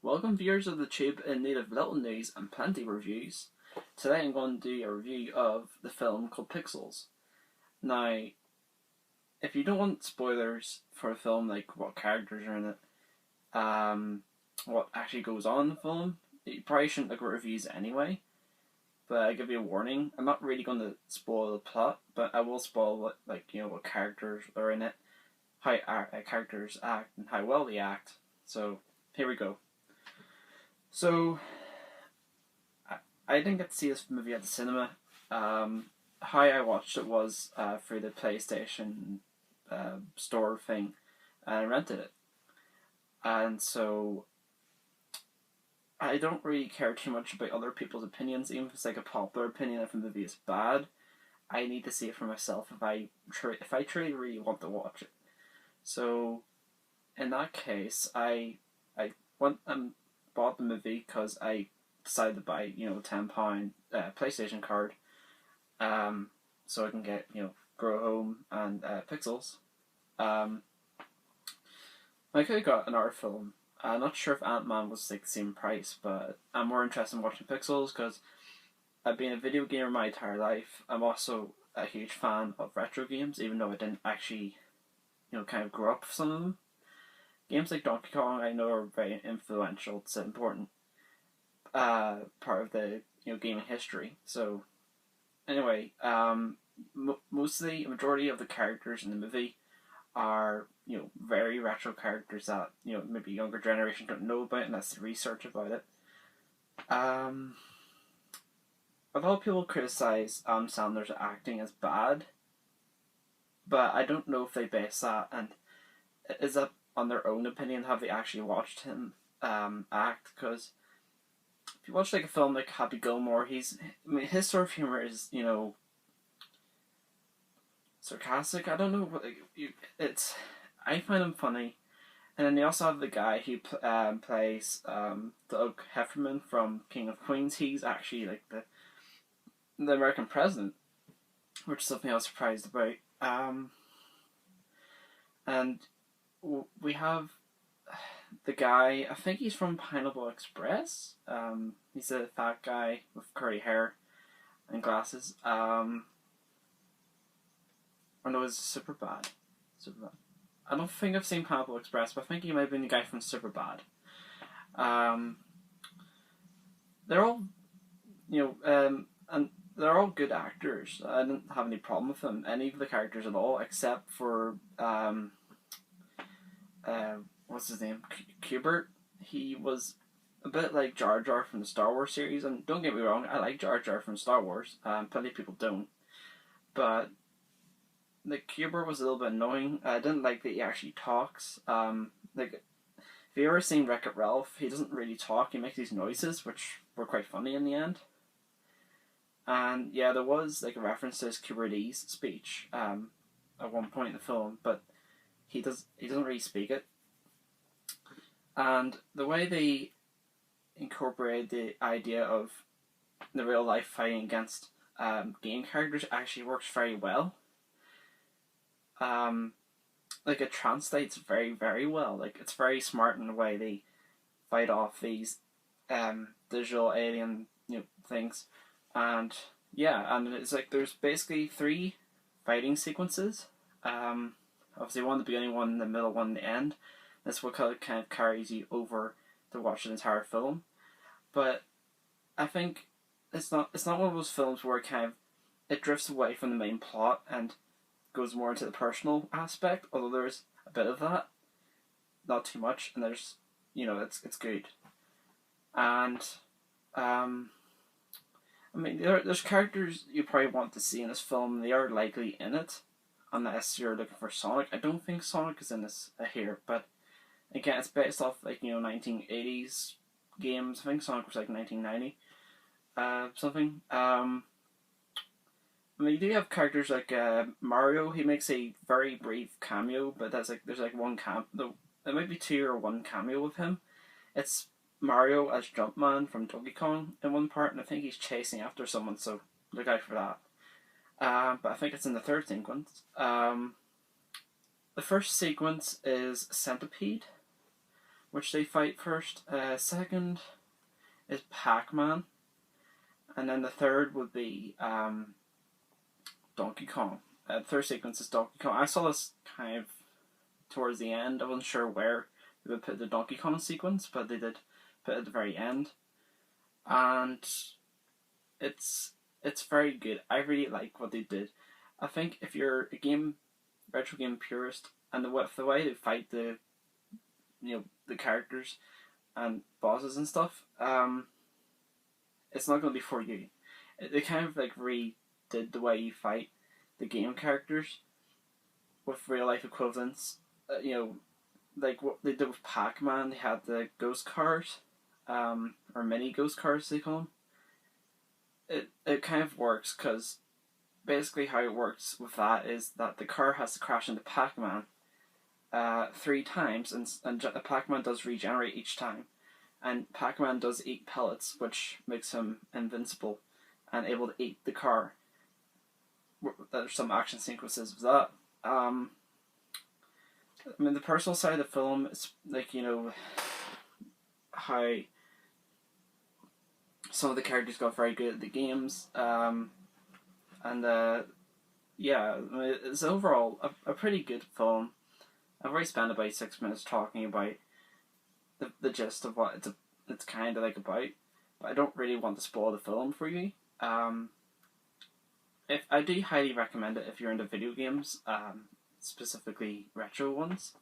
Welcome viewers of the Tube in need of little news and plenty of reviews. Today I'm going to do a review of the film called Pixels. Now, if you don't want spoilers for a film, like what characters are in it, what actually goes on in the film, you probably shouldn't look at reviews anyway. But I give you a warning, I'm not really going to spoil the plot, but I will spoil what characters are in it, how characters act, and how well they act. So, here we go. So, I didn't get to see this movie at the cinema. How I watched it was through the PlayStation store thing, and I rented it. And so, I don't really care too much about other people's opinions, even if it's like a popular opinion if a movie is bad. I need to see it for myself if I truly really want to watch it. So, in that case, I went and bought the movie because I decided to buy £10 PlayStation card, so I can get Grow Home and Pixels. I could have got another film. I'm not sure if Ant-Man was like the same price, but I'm more interested in watching Pixels because I've been a video gamer my entire life. I'm also a huge fan of retro games, even though I didn't actually kind of grow up with some of them. Games like Donkey Kong I know are very influential. It's an important part of the gaming history. So anyway, mostly a majority of the characters in the movie are very retro characters that maybe younger generation don't know about unless they research about it. A lot of people criticize Sandler's acting as bad, but I don't know if they base that and is that on their own opinion. Have they actually watched him act? Because if you watch like a film like Happy Gilmore, his sort of humor is sarcastic. I don't know what I find him funny, and then they also have the guy who plays Doug Heffernan from King of Queens. He's actually like the American president, which is something I was surprised about. And we have the guy, I think he's from Pineapple Express. He's a fat guy with curly hair and glasses. Or no, it's Superbad. I don't think I've seen Pineapple Express, but I think he might have been the guy from Superbad. They're all, and they're all good actors. I didn't have any problem with them, any of the characters at all, except for what's his name? Q*bert. He was a bit like Jar Jar from the Star Wars series, and don't get me wrong, I like Jar Jar from Star Wars. Plenty of people don't, but the Q*bert was a little bit annoying. I didn't like that he actually talks. If you ever seen Wreck-It Ralph, he doesn't really talk. He makes these noises, which were quite funny in the end. And yeah, there was like a reference to his Q*bertese speech at one point in the film, but he doesn't really speak it. And the way they incorporated the idea of the real life fighting against game characters actually works very well. It translates very, very well. Like, it's very smart in the way they fight off these digital alien things. And yeah, and it's like there's basically 3 fighting sequences. Obviously one at the beginning, one in the middle, one in the end. That's what kind of carries you over to watch the entire film. But I think it's not one of those films where it drifts away from the main plot and goes more into the personal aspect, although there's a bit of that. Not too much, and there's it's good. And there's characters you probably want to see in this film. They are likely in it, unless you're looking for Sonic. I don't think Sonic is in this here, but again, it's based off 1980s games. I think Sonic was 1990 something. You do have characters like Mario. He makes a very brief cameo, but there's one there might be 2 or 1 cameo with him. It's Mario as Jumpman from Donkey Kong in one part, and I think he's chasing after someone, so look out for that. But I think it's in the 3rd sequence. The first sequence is Centipede, which they fight first. Second is Pac-Man, and then the third would be Donkey Kong. Third sequence is Donkey Kong. I saw this kind of towards the end. I wasn't sure where they would put the Donkey Kong sequence, but they did put it at the very end, and it's very good. I really like what they did. I think if you're a retro game purist, and the way they fight the characters and bosses and stuff, it's not going to be for you. They kind of like redid the way you fight the game characters with real life equivalents. Like what they did with Pac-Man, they had the ghost cars, or mini ghost cars they call them. It kind of works because basically how it works with that is that the car has to crash into Pac-Man 3 times, and Pac-Man does regenerate each time. And Pac-Man does eat pellets, which makes him invincible and able to eat the car. There's some action sequences with that. I mean, the personal side of the film is like, how some of the characters got very good at the games. Yeah, I mean, it's overall a pretty good film. I've already spent about 6 minutes talking about the gist of what it's kind of like about, but I don't really want to spoil the film for you. If I do highly recommend it if you're into video games, specifically retro ones.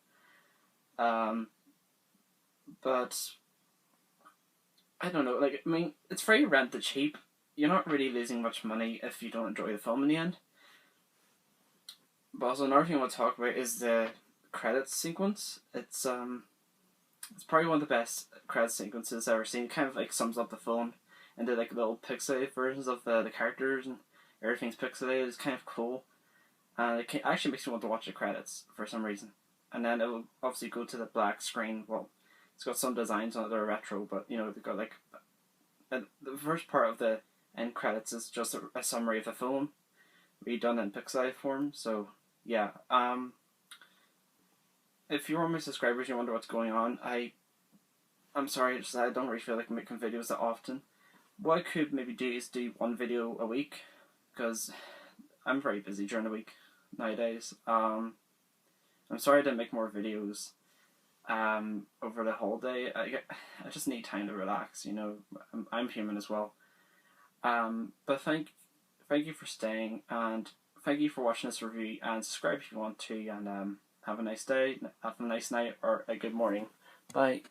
But I don't know. Like, I mean, it's free rent to cheap. You're not really losing much money if you don't enjoy the film in the end. But also another thing I want to talk about is the credits sequence. It's probably one of the best credit sequences I've ever seen. It kind of like sums up the film into like little pixelated versions of the characters, and everything's pixelated. It's kind of cool, and it actually makes me want to watch the credits for some reason. And then it will obviously go to the black screen. Well, it's got some designs on it that are retro, but they've got like the first part of the end credits is just a summary of the film redone in pixelated form. So yeah, if you're one of my subscribers, you wonder what's going on. I'm sorry, just I don't really feel like making videos that often. What I could maybe do is do 1 video a week, because I'm very busy during the week nowadays. I'm sorry I didn't make more videos over the holiday. I just need time to relax. I'm human as well. But thank you for staying, and thank you for watching this review, and subscribe if you want to, and have a nice day, have a nice night, or a good morning. Bye.